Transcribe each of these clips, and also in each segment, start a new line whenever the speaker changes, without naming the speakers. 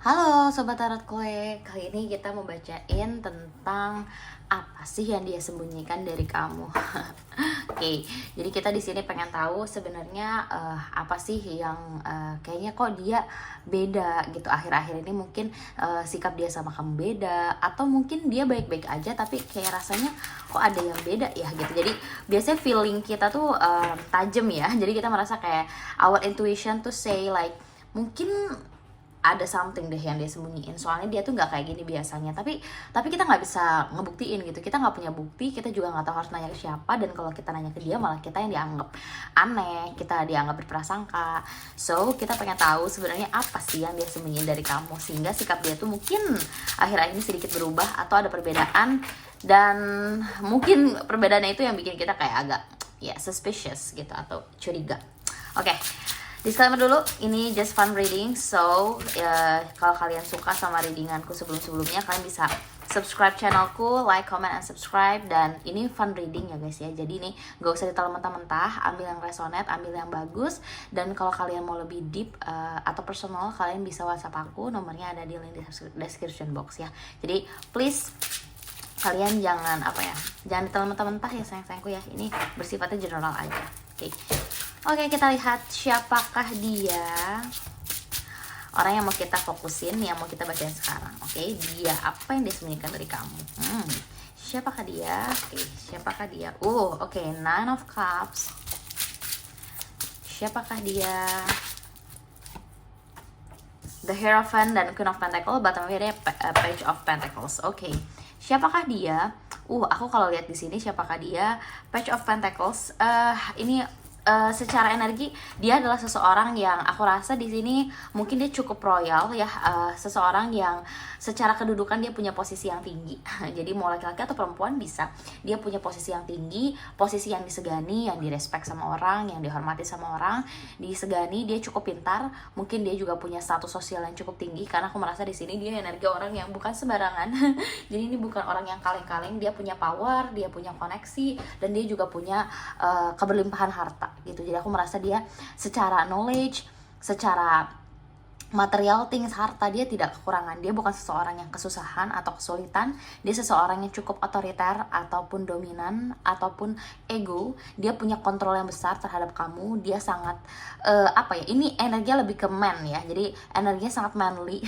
Halo Sobat Tarot Kue, kali ini kita mau bacain tentang apa sih yang dia sembunyikan dari kamu. Oke, jadi kita di sini pengen tahu sebenarnya apa sih yang kayaknya kok dia beda gitu akhir-akhir ini. Mungkin sikap dia sama kamu beda, atau mungkin dia baik-baik aja tapi kayak rasanya kok ada yang beda ya gitu. Jadi biasanya feeling kita tuh tajam ya, jadi kita merasa kayak our intuition to say like mungkin ada something deh yang dia sembunyiin, soalnya dia tuh nggak kayak gini biasanya, tapi kita nggak bisa ngebuktiin gitu, kita nggak punya bukti, kita juga nggak tahu harus nanya ke siapa, dan kalau kita nanya ke dia malah kita yang dianggap aneh, kita dianggap berprasangka. So kita pengen tahu sebenarnya apa sih yang dia sembunyiin dari kamu, sehingga sikap dia tuh mungkin akhir-akhir ini sedikit berubah atau ada perbedaan, dan mungkin perbedaannya itu yang bikin kita kayak agak ya suspicious gitu atau curiga. Oke, disclaimer dulu, ini just fun reading. So, kalau kalian suka sama readinganku sebelum-sebelumnya, kalian bisa subscribe channelku, like, comment, and subscribe. Dan ini fun reading ya guys ya. Jadi ini gak usah ditelan mentah-mentah, ambil yang resonate, ambil yang bagus. Dan kalau kalian mau lebih deep atau personal, kalian bisa WhatsApp aku, nomornya ada di link di description box ya. Jadi please kalian jangan jangan ditelan mentah-mentah ya sayang-sayangku ya. Ini bersifatnya general aja. Oke, kita lihat siapakah dia, orang yang mau kita fokusin, yang mau kita bacain sekarang. Oke, dia apa yang disembunyikan dari kamu? Siapakah dia? Siapakah dia? Oke, Nine of Cups. Siapakah dia? The Hierophant dan Queen of Pentacles, bottomnya ada Page of Pentacles. Oke, siapakah dia? Aku kalau lihat di sini siapakah dia? Page of Pentacles. Ini secara energi dia adalah seseorang yang aku rasa di sini mungkin dia cukup royal ya, seseorang yang secara kedudukan dia punya posisi yang tinggi. Jadi mau laki-laki atau perempuan bisa, dia punya posisi yang tinggi, posisi yang disegani, yang direspek sama orang, yang dihormati sama orang, disegani. Dia cukup pintar, mungkin dia juga punya status sosial yang cukup tinggi, karena aku merasa di sini dia energi orang yang bukan sembarangan. Jadi ini bukan orang yang kaleng-kaleng, dia punya power, dia punya koneksi, dan dia juga punya keberlimpahan harta gitu. Jadi aku merasa dia secara knowledge, secara material things, harta, dia tidak kekurangan. Dia bukan seseorang yang kesusahan atau kesulitan. Dia seseorang yang cukup otoriter ataupun dominan ataupun ego. Dia punya kontrol yang besar terhadap kamu. Dia sangat ini energinya lebih ke man ya. Jadi energinya sangat manly.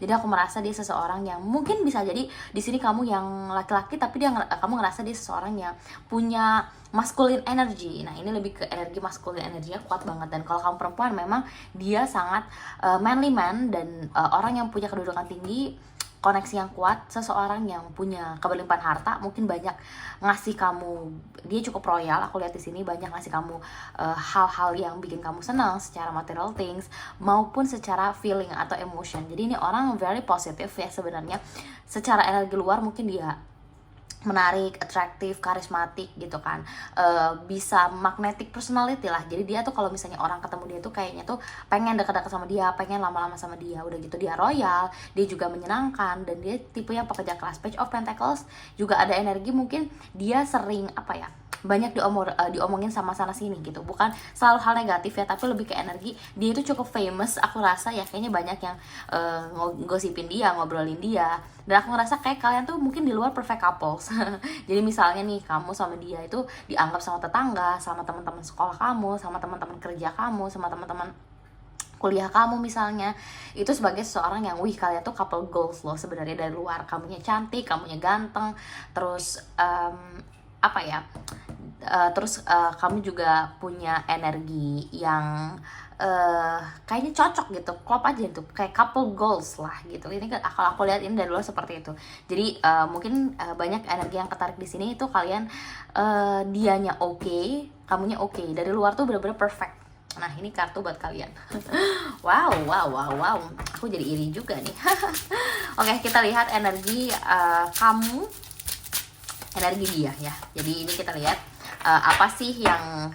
Jadi aku merasa dia seseorang yang mungkin bisa jadi di sini kamu yang laki-laki, tapi kamu ngerasa dia seseorang yang punya masculine energy. Nah, ini lebih ke energi masculine, energinya kuat banget. Dan kalau kamu perempuan, memang dia sangat manly man, dan orang yang punya kedudukan tinggi, koneksi yang kuat, seseorang yang punya keberlimpahan harta, mungkin banyak ngasih kamu. Dia cukup royal, aku lihat di sini banyak ngasih kamu hal-hal yang bikin kamu senang secara material things maupun secara feeling atau emotion. Jadi ini orang very positive ya sebenarnya. Secara energi luar mungkin dia menarik, atraktif, karismatik gitu kan, bisa magnetic personality lah. Jadi dia tuh kalau misalnya orang ketemu dia tuh kayaknya tuh pengen dekat-dekat sama dia, pengen lama-lama sama dia. Udah gitu dia royal, dia juga menyenangkan, dan dia tipe yang pekerja keras. Page of Pentacles juga ada energi mungkin dia sering banyak diomongin sama sana sini gitu. Bukan selalu hal negatif ya, tapi lebih ke energi. Dia itu cukup famous, aku rasa ya, kayaknya banyak yang ngosipin dia, ngobrolin dia. Dan aku ngerasa kayak kalian tuh mungkin di luar perfect couples. Jadi misalnya nih, kamu sama dia itu dianggap sama tetangga, sama teman-teman sekolah kamu, sama teman-teman kerja kamu, sama teman-teman kuliah kamu misalnya, itu sebagai seseorang yang kalian tuh couple goals loh sebenarnya dari luar. Kamunya cantik, kamunya ganteng, terus kamu juga punya energi yang kayaknya cocok gitu, klop aja itu, kayak couple goals lah gitu. Ini kalau aku lihat ini dari luar seperti itu. Jadi mungkin banyak energi yang ketarik di sini itu kalian, dianya oke, kamunya oke. Dari luar tuh bener-bener perfect. Nah, ini kartu buat kalian. Wow, aku jadi iri juga nih. Oke, kita lihat energi kamu, energi dia ya. Jadi ini kita lihat apa sih yang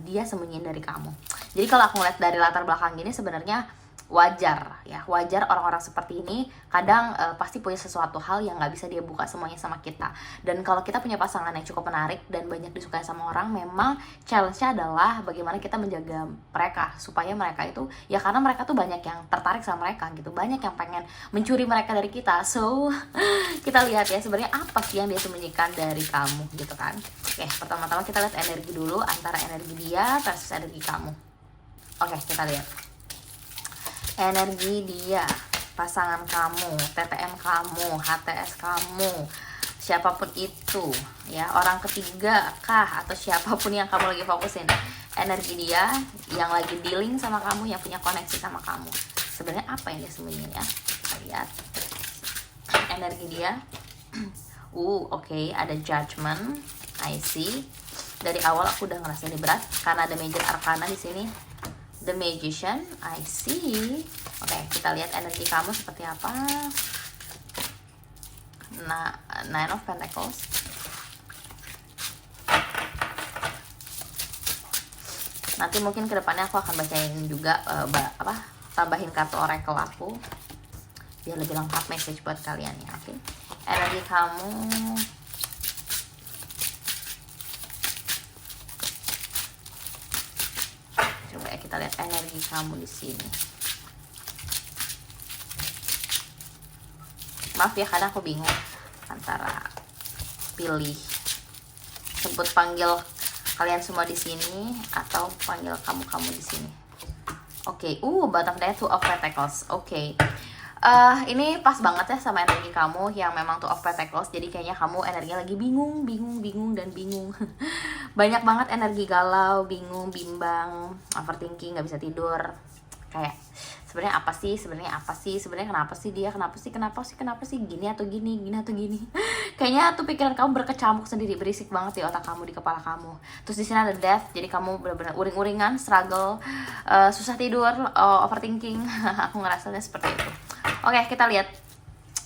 dia sembunyiin dari kamu. Jadi kalau aku ngeliat dari latar belakang gini, sebenarnya wajar ya, wajar orang-orang seperti ini kadang pasti punya sesuatu hal yang nggak bisa dia buka semuanya sama kita. Dan kalau kita punya pasangan yang cukup menarik dan banyak disukai sama orang, memang challenge-nya adalah bagaimana kita menjaga mereka supaya mereka itu ya, karena mereka tuh banyak yang tertarik sama mereka gitu, banyak yang pengen mencuri mereka dari kita. So kita lihat ya sebenarnya apa sih yang dia sembunyikan dari kamu gitu kan. Oke, pertama-tama kita lihat energi dulu, antara energi dia versus energi kamu. Oke, kita lihat energi dia, pasangan kamu, TTM kamu, HTS kamu, siapapun itu ya, orang ketiga kah atau siapapun yang kamu lagi fokusin. Energi dia yang lagi dealing sama kamu, yang punya koneksi sama kamu, sebenarnya apa yang dia sembunyiin ya. Kita lihat energi dia. Oke, ada judgment. I see. Dari awal aku udah ngerasa ini berat karena ada major arcana di sini. The Magician, I see. Oke, kita lihat energi kamu seperti apa. Nah, Nine of Pentacles. Nanti mungkin kedepannya aku akan bacain juga tambahin kartu oracle aku biar lebih lengkap message buat kalian ya. Oke, energi kamu. Kita lihat energi kamu di sini. Maaf ya, kadang aku bingung antara pilih sebut panggil kalian semua di sini atau panggil kamu di sini. Oke, bottom there, Two of Pentacles. Oke. Ini pas banget ya sama energi kamu yang memang Two of Pentacles. Jadi kayaknya kamu energinya lagi bingung dan bingung. Banyak banget energi galau, bingung, bimbang, overthinking, nggak bisa tidur. Kayak sebenarnya apa sih, sebenarnya kenapa sih dia, kenapa sih gini atau gini. Kayaknya tuh pikiran kamu berkecamuk sendiri, berisik banget di otak kamu, di kepala kamu. Terus di sini ada Death, jadi kamu benar-benar uring-uringan, struggle, susah tidur, overthinking. Aku ngerasanya seperti itu. Oke, kita lihat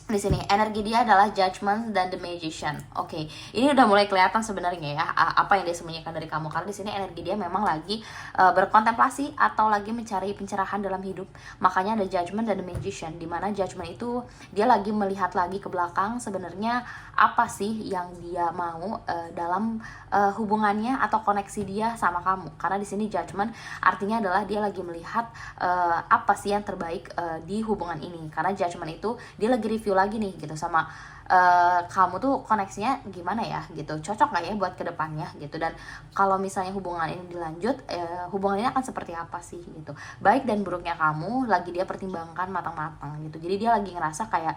di sini energi dia adalah Judgment dan The Magician. Oke, ini udah mulai kelihatan sebenarnya ya apa yang dia sembunyikan dari kamu, karena di sini energi dia memang lagi berkontemplasi atau lagi mencari pencerahan dalam hidup. Makanya ada Judgment dan The Magician, dimana Judgment itu dia lagi melihat lagi ke belakang sebenarnya apa sih yang dia mau dalam hubungannya atau koneksi dia sama kamu. Karena di sini Judgment artinya adalah dia lagi melihat apa sih yang terbaik di hubungan ini. Karena Judgment itu dia lagi review lagi nih gitu sama kamu tuh koneksinya gimana ya gitu, cocok gak ya buat kedepannya gitu. Dan kalau misalnya hubungan ini dilanjut, hubungan ini akan seperti apa sih gitu, baik dan buruknya kamu lagi dia pertimbangkan matang-matang gitu. Jadi dia lagi ngerasa kayak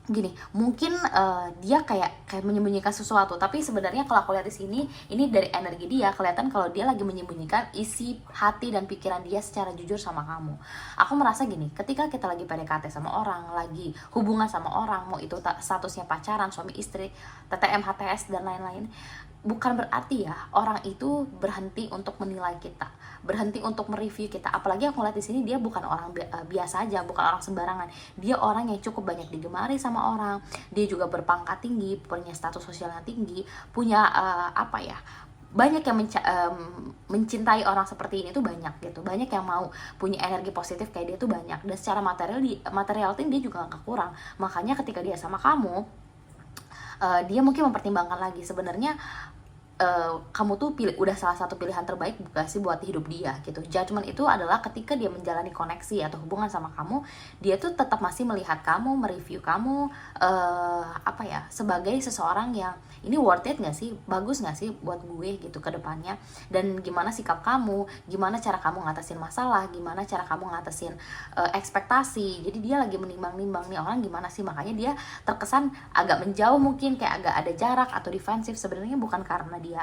gini, mungkin dia kayak menyembunyikan sesuatu, tapi sebenarnya kalau aku lihat di sini, ini dari energi dia kelihatan kalau dia lagi menyembunyikan isi hati dan pikiran dia secara jujur sama kamu. Aku merasa gini, ketika kita lagi PDKT sama orang, lagi hubungan sama orang, mau itu statusnya pacaran, suami istri, TTM, HTS dan lain-lain, bukan berarti ya orang itu berhenti untuk menilai kita, berhenti untuk mereview kita. Apalagi aku lihat di sini dia bukan orang biasa aja, bukan orang sembarangan. Dia orang yang cukup banyak digemari sama orang. Dia juga berpangkat tinggi, punya status sosial yang tinggi, punya banyak yang mencintai orang seperti ini tuh banyak gitu. Banyak yang mau punya energi positif kayak dia tuh banyak. Dan secara material dia juga gak kurang. Makanya ketika dia sama kamu, dia mungkin mempertimbangkan lagi sebenarnya kamu tuh udah salah satu pilihan terbaik bukan sih buat hidup dia gitu. Judgment itu adalah ketika dia menjalani koneksi atau hubungan sama kamu, dia tuh tetap masih melihat kamu, mereview kamu sebagai seseorang yang ini worth it gak sih, bagus gak sih buat gue gitu ke depannya, dan gimana sikap kamu, gimana cara kamu ngatasin masalah, gimana cara kamu ngatasin ekspektasi. Jadi dia lagi menimbang-nimbang nih orang gimana sih, makanya dia terkesan agak menjauh, mungkin kayak agak ada jarak atau defensif. Sebenarnya bukan karena dia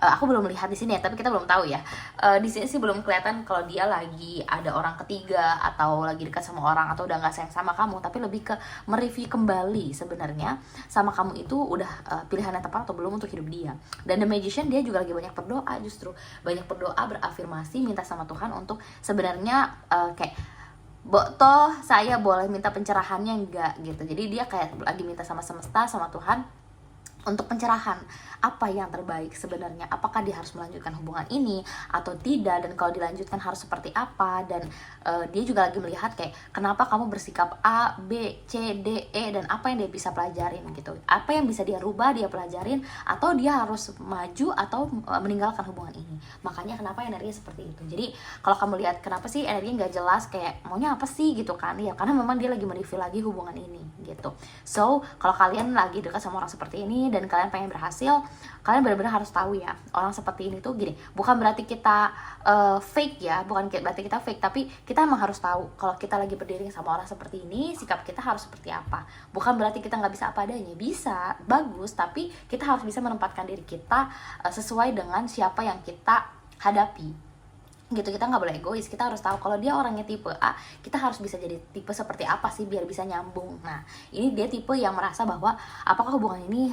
aku belum melihat di sini ya, tapi kita belum tahu ya. Di sini sih belum kelihatan kalau dia lagi ada orang ketiga atau lagi dekat sama orang atau udah nggak sayang sama kamu, tapi lebih ke mereview kembali sebenarnya sama kamu itu udah pilihan yang tepat atau belum untuk hidup dia. Dan The Magician dia juga lagi banyak berdoa, justru banyak berdoa, berafirmasi, minta sama Tuhan untuk sebenarnya toh saya boleh minta pencerahannya enggak gitu. Jadi dia kayak lagi minta sama semesta, sama Tuhan, untuk pencerahan apa yang terbaik sebenarnya, apakah dia harus melanjutkan hubungan ini atau tidak, dan kalau dilanjutkan harus seperti apa. Dan dia juga lagi melihat kayak kenapa kamu bersikap A, B, C, D, E, dan apa yang dia bisa pelajarin gitu, apa yang bisa dia rubah, dia pelajarin, atau dia harus maju atau meninggalkan hubungan ini. Makanya kenapa energinya seperti itu. Jadi kalau kamu lihat kenapa sih energinya nggak jelas, kayak maunya apa sih gitu kan, ya karena memang dia lagi mereview lagi hubungan ini gitu. So kalau kalian lagi dekat sama orang seperti ini dan kalian pengen berhasil, kalian benar-benar harus tahu ya, orang seperti ini tuh gini, bukan berarti kita fake ya, bukan berarti kita fake, tapi kita emang harus tahu kalau kita lagi berdiri sama orang seperti ini, sikap kita harus seperti apa. Bukan berarti kita nggak bisa apa adanya, bisa, bagus, tapi kita harus bisa menempatkan diri kita sesuai dengan siapa yang kita hadapi gitu. Kita nggak boleh egois, kita harus tahu kalau dia orangnya tipe A, kita harus bisa jadi tipe seperti apa sih biar bisa nyambung. Nah ini dia tipe yang merasa bahwa apakah hubungan ini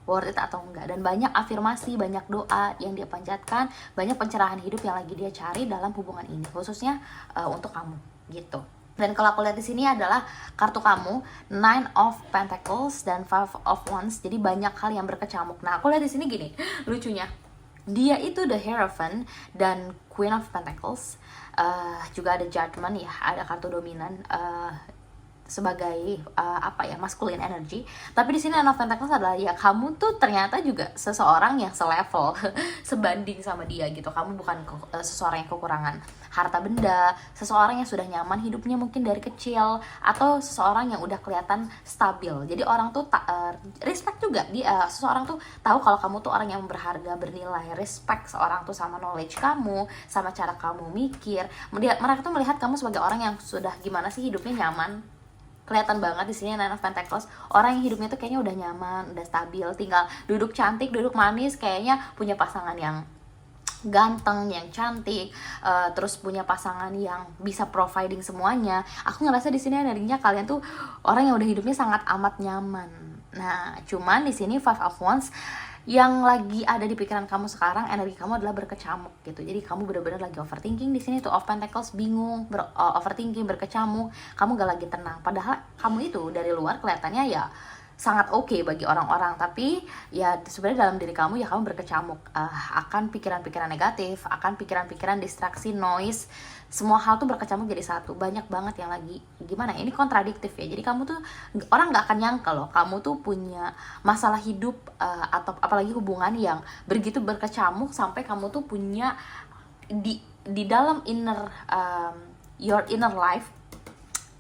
worth it atau enggak, dan banyak afirmasi, banyak doa yang dia panjatkan, banyak pencerahan hidup yang lagi dia cari dalam hubungan ini, khususnya untuk kamu gitu. Dan kalau aku lihat di sini adalah kartu kamu Nine of Pentacles dan Five of Wands, jadi banyak hal yang berkecamuk. Nah aku lihat di sini gini, lucunya dia itu the Hierophant dan Queen of Pentacles, juga ada Judgment ya, ada kartu dominan sebagai apa ya, masculine energy. Tapi di sini Nine of Pentacles adalah ya kamu tuh ternyata juga seseorang yang selevel sebanding sama dia gitu. Kamu bukan seseorang yang kekurangan harta benda, seseorang yang sudah nyaman hidupnya mungkin dari kecil, atau seseorang yang udah kelihatan stabil. Jadi orang tuh respect juga, dia seseorang tuh tahu kalau kamu tuh orang yang berharga, bernilai, respect seorang tuh sama knowledge kamu, sama cara kamu mikir. Mereka tuh melihat kamu sebagai orang yang sudah gimana sih hidupnya nyaman. Kelihatan banget di sini Nine of Pentacles, orang yang hidupnya tuh kayaknya udah nyaman, udah stabil, tinggal duduk cantik, duduk manis, kayaknya punya pasangan yang ganteng, yang cantik, terus punya pasangan yang bisa providing semuanya. Aku ngerasa di sini energinya kalian tuh orang yang udah hidupnya sangat amat nyaman. Nah, cuman di sini Five of Wands yang lagi ada di pikiran kamu sekarang, energi kamu adalah berkecamuk gitu. Jadi kamu benar-benar lagi overthinking di sini tuh, of Pentacles, bingung, overthinking, berkecamuk, kamu gak lagi tenang. Padahal kamu itu dari luar kelihatannya ya sangat oke bagi orang-orang, tapi ya sebenarnya dalam diri kamu ya kamu berkecamuk akan pikiran-pikiran negatif, akan pikiran-pikiran distraksi, noise, semua hal tuh berkecamuk jadi satu. Banyak banget yang lagi gimana, ini kontradiktif ya. Jadi kamu tuh, orang nggak akan nyangka loh kamu tuh punya masalah hidup atau apalagi hubungan yang begitu berkecamuk sampai kamu tuh punya di dalam your inner life,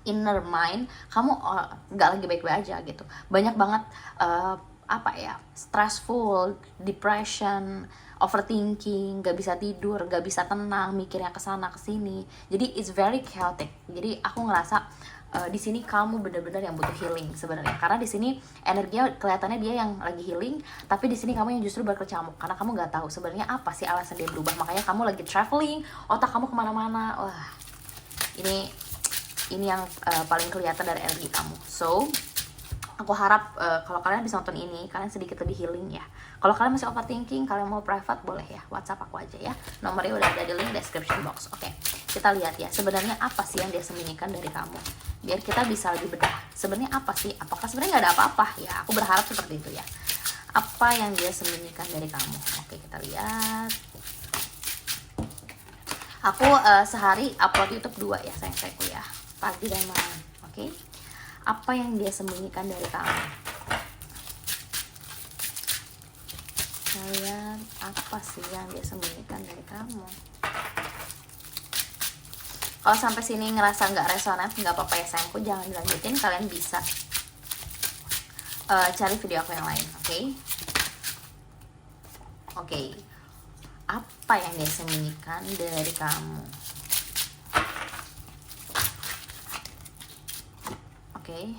inner mind kamu nggak lagi baik-baik aja gitu. Banyak banget apa ya, stressful, depression, overthinking, gak bisa tidur, gak bisa tenang, mikirnya kesana kesini. Jadi it's very chaotic. Jadi aku ngerasa di sini kamu benar-benar yang butuh healing sebenarnya, karena di sini energinya kelihatannya dia yang lagi healing, tapi di sini kamu yang justru berkecamuk karena kamu nggak tahu sebenarnya apa sih alasan dia berubah. Makanya kamu lagi traveling, otak kamu kemana-mana. Wah, ini yang paling kelihatan dari energi kamu. So aku harap kalau kalian bisa nonton ini, kalian sedikit lebih healing ya. Kalau kalian masih overthinking, kalian mau private, boleh ya, WhatsApp aku aja ya. Nomornya udah ada di link description box. Oke, kita lihat ya, sebenarnya apa sih yang dia sembunyikan dari kamu, biar kita bisa lebih bedah. Sebenarnya apa sih? Apakah sebenarnya nggak ada apa-apa? Ya, aku berharap seperti itu ya. Apa yang dia sembunyikan dari kamu? Oke, kita lihat. Aku sehari upload YouTube 2 ya, sayang-sayangku ya, pagi dan malam. Oke. Apa yang dia sembunyikan dari kamu? Kalian, apa sih yang dia sembunyikan dari kamu? Kalau sampai sini ngerasa nggak resonan, nggak apa-apa ya sayangku, jangan dilanjutin. Kalian bisa cari video aku yang lain, oke? Oke. Apa yang dia sembunyikan dari kamu? Oke,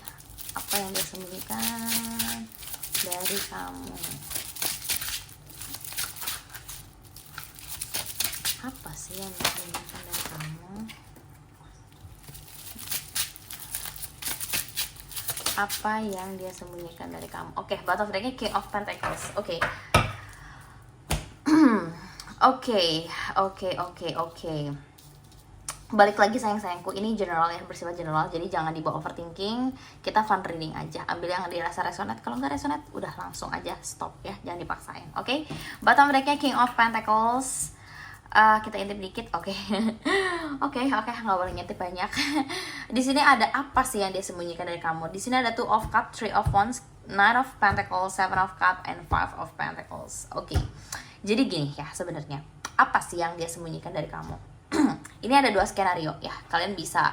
apa yang dia sembunyikan dari kamu? Apa sih yang dia sembunyikan dari kamu? Apa yang dia sembunyikan dari kamu? Oke, bottom of deck-nya King of Pentacles. Oke. Oke. balik lagi sayang-sayangku, ini general ya, bersifat general, jadi jangan dibawa overthinking. Kita fun reading aja, ambil yang dirasa resonate. Kalau nggak resonate, udah langsung aja stop ya, jangan dipaksain. Oke, bottom decknya King of Pentacles. Kita intip dikit, oke. Oke, nggak boleh ngintip banyak. Di sini ada apa sih yang dia sembunyikan dari kamu? Di sini ada Two of Cups, Three of Wands, Nine of Pentacles, Seven of Cups, and Five of Pentacles. Oke, jadi gini ya, sebenarnya apa sih yang dia sembunyikan dari kamu? Ini ada 2 skenario ya, kalian bisa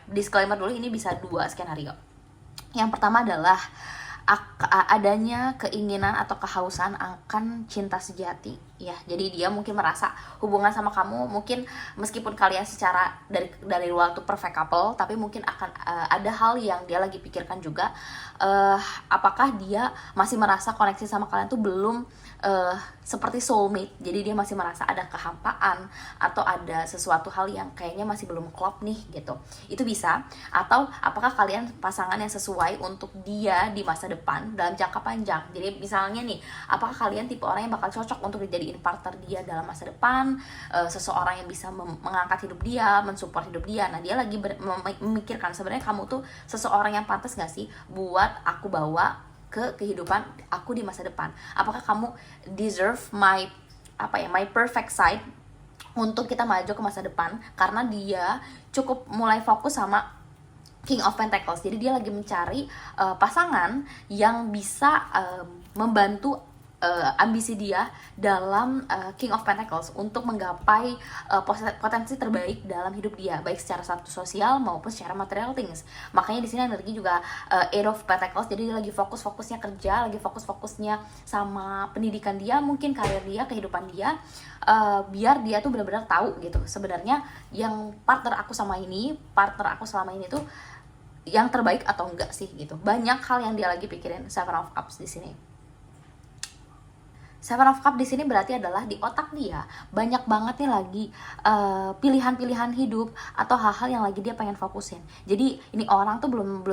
disclaimer dulu, ini bisa 2 skenario. Yang pertama adalah adanya keinginan atau kehausan akan cinta sejati ya. Jadi dia mungkin merasa hubungan sama kamu, mungkin meskipun kalian secara dari luar tuh perfect couple, tapi mungkin akan ada hal yang dia lagi pikirkan juga. Apakah dia masih merasa koneksi sama kalian tuh belum seperti soulmate, jadi dia masih merasa ada kehampaan atau ada sesuatu hal yang kayaknya masih belum klop nih gitu. Itu bisa. Atau apakah kalian pasangan yang sesuai untuk dia di masa depan dalam jangka panjang. Jadi misalnya nih, apakah kalian tipe orang yang bakal cocok untuk dijadiin partner dia dalam masa depan, seseorang yang bisa mengangkat hidup dia, mensupport hidup dia. Nah, dia lagi memikirkan sebenarnya kamu tuh seseorang yang pantas gak sih buat aku bawa ke kehidupan aku di masa depan. Apakah kamu deserve my perfect side untuk kita maju ke masa depan? Karena dia cukup mulai fokus sama King of Pentacles. Jadi dia lagi mencari pasangan yang bisa membantu ambisi dia dalam King of Pentacles untuk menggapai potensi terbaik dalam hidup dia, baik secara status sosial maupun secara material things. Makanya di sini energi juga Eight of Pentacles. Jadi dia lagi fokusnya kerja, lagi fokusnya sama pendidikan dia, mungkin karir dia, kehidupan dia, biar dia tuh benar-benar tahu gitu sebenarnya yang partner aku selama ini tuh yang terbaik atau enggak sih gitu. Banyak hal yang dia lagi pikirin. Seven of Cups di sini. Seven of Cups di sini berarti adalah di otak dia banyak banget nih lagi pilihan-pilihan hidup atau hal-hal yang lagi dia pengen fokusin. Jadi ini orang tuh belum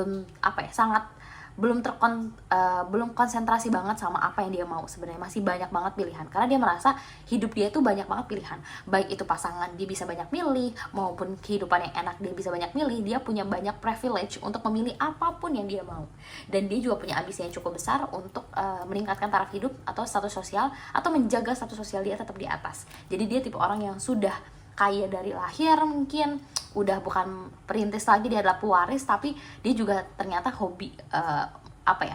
konsentrasi banget sama apa yang dia mau sebenarnya. Masih banyak banget pilihan karena dia merasa hidup dia tuh banyak banget pilihan. Baik itu pasangan dia bisa banyak milih, maupun kehidupan yang enak dia bisa banyak milih. Dia punya banyak privilege untuk memilih apapun yang dia mau. Dan dia juga punya ambisi yang cukup besar untuk meningkatkan taraf hidup atau status sosial, atau menjaga status sosial dia tetap di atas. Jadi dia tipe orang yang sudah kaya dari lahir, mungkin udah bukan perintis lagi, dia adalah pewaris, tapi dia juga ternyata hobi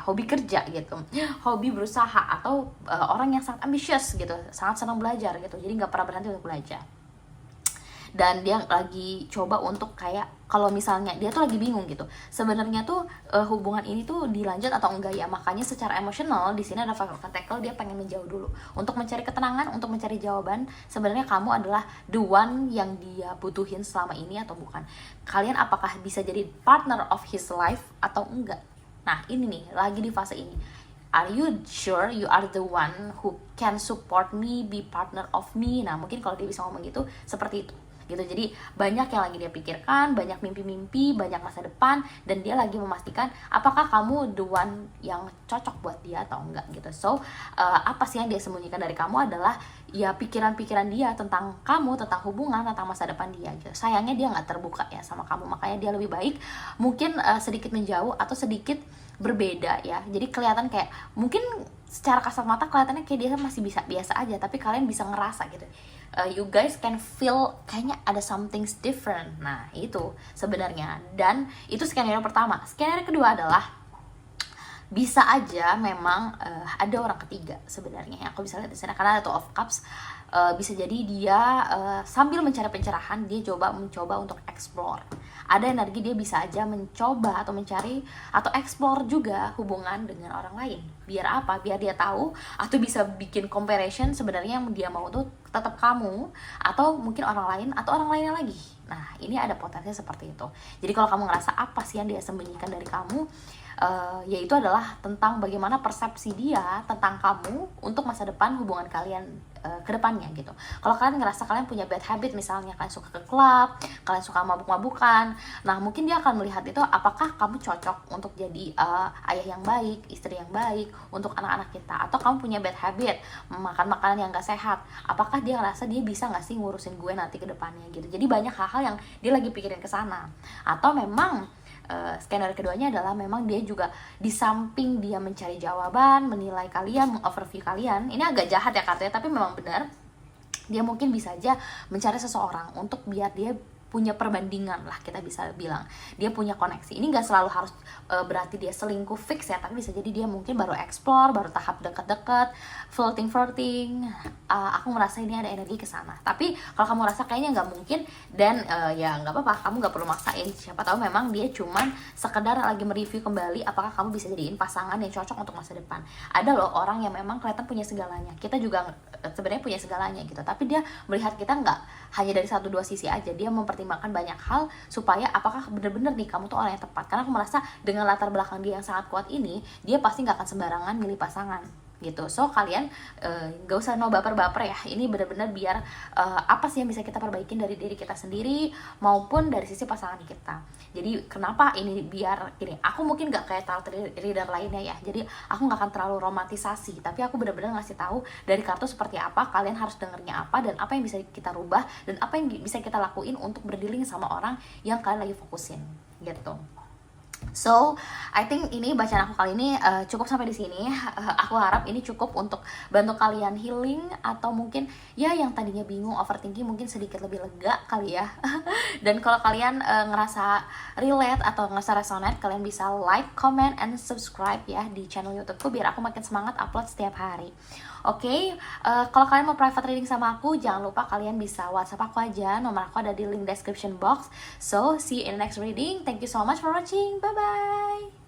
hobi kerja gitu, hobi berusaha, atau orang yang sangat ambisius gitu, sangat senang belajar gitu, jadi nggak pernah berhenti untuk belajar. Dan dia lagi coba untuk kayak, kalau misalnya dia tuh lagi bingung gitu sebenarnya tuh hubungan ini tuh dilanjut atau enggak ya. Makanya secara emosional di sini ada Five of Pentacles, dia pengen menjauh dulu untuk mencari ketenangan, untuk mencari jawaban sebenarnya kamu adalah the one yang dia butuhin selama ini atau bukan. Kalian apakah bisa jadi partner of his life atau enggak? Nah, ini nih lagi di fase ini. Are you sure you are the one who can support me, be partner of me? Nah, mungkin kalau dia bisa ngomong gitu, seperti itu gitu. Jadi banyak yang lagi dia pikirkan, banyak mimpi-mimpi, banyak masa depan, dan dia lagi memastikan apakah kamu the one yang cocok buat dia atau enggak gitu. So apa sih yang dia sembunyikan dari kamu adalah ya pikiran-pikiran dia tentang kamu, tentang hubungan, tentang masa depan dia gitu. Sayangnya dia nggak terbuka ya sama kamu, makanya dia lebih baik mungkin sedikit menjauh atau sedikit berbeda ya. Jadi kelihatan kayak, mungkin secara kasat mata kelihatannya kayak dia masih bisa biasa aja, tapi kalian bisa ngerasa gitu, you guys can feel kayaknya ada something different. Nah, itu sebenarnya. Dan itu skenario pertama. Skenario kedua adalah bisa aja memang ada orang ketiga sebenarnya yang aku bisa lihat di sana, karena ada Two of Cups. Bisa jadi dia sambil mencari pencerahan, dia mencoba untuk explore. Ada energi dia bisa aja mencoba atau mencari atau explore juga hubungan dengan orang lain. Biar apa? Biar dia tahu, atau bisa bikin comparison sebenarnya yang dia mau tuh tetap kamu, atau mungkin orang lain, atau orang lainnya lagi. Nah, ini ada potensi seperti itu. Jadi kalau kamu ngerasa apa sih yang dia sembunyikan dari kamu, yaitu adalah tentang bagaimana persepsi dia tentang kamu untuk masa depan hubungan kalian ke depannya gitu. Kalau kalian ngerasa kalian punya bad habit, misalnya kalian suka ke klub, kalian suka mabuk-mabukan, nah mungkin dia akan melihat itu, apakah kamu cocok untuk jadi ayah yang baik, istri yang baik untuk anak-anak kita, atau kamu punya bad habit, makan makanan yang gak sehat, apakah dia ngerasa dia bisa gak sih ngurusin gue nanti ke depannya gitu. Jadi banyak hal-hal yang dia lagi pikirin ke sana. Atau memang skenario keduanya adalah memang dia juga di samping dia mencari jawaban, menilai kalian, mengoverview kalian, ini agak jahat ya katanya, tapi memang benar, dia mungkin bisa aja mencari seseorang untuk biar dia punya perbandingan lah, kita bisa bilang dia punya koneksi. Ini gak selalu harus berarti dia selingkuh fix ya, tapi bisa jadi dia mungkin baru explore, baru tahap deket-deket, flirting. Aku merasa ini ada energi ke sana. Tapi kalau kamu rasa kayaknya nggak mungkin, dan ya nggak apa-apa, kamu nggak perlu maksain. Siapa tahu memang dia cuman sekedar lagi mereview kembali apakah kamu bisa jadiin pasangan yang cocok untuk masa depan. Ada loh orang yang memang kelihatan punya segalanya, kita juga sebenarnya punya segalanya gitu, tapi dia melihat kita nggak hanya dari 1-2 sisi aja, dia mempertimbangkan banyak hal supaya apakah bener-bener nih kamu tuh orang yang tepat. Karena aku merasa dengan latar belakang dia yang sangat kuat ini, dia pasti nggak akan sembarangan milih pasangan gitu. So kalian gak usah baper-baper ya, ini benar-benar biar apa sih yang bisa kita perbaikin dari diri kita sendiri maupun dari sisi pasangan kita. Jadi kenapa ini biar gini, aku mungkin gak kayak tarot reader lainnya ya, jadi aku gak akan terlalu romantisasi, tapi aku benar-benar ngasih tahu dari kartu seperti apa, kalian harus dengernya apa, dan apa yang bisa kita rubah, dan apa yang bisa kita lakuin untuk berdealing sama orang yang kalian lagi fokusin gitu. So, I think ini bacaan aku kali ini cukup sampai di sini. Aku harap ini cukup untuk bantu kalian healing, atau mungkin ya yang tadinya bingung, overthinking, mungkin sedikit lebih lega kali ya. Dan kalau kalian ngerasa relate atau ngerasa resonate, kalian bisa like, comment, and subscribe ya di channel YouTubeku biar aku makin semangat upload setiap hari. Oke, kalau kalian mau private reading sama aku, jangan lupa kalian bisa WhatsApp aku aja. Nomor aku ada di link description box. So, see you in the next reading. Thank you so much for watching. Bye-bye.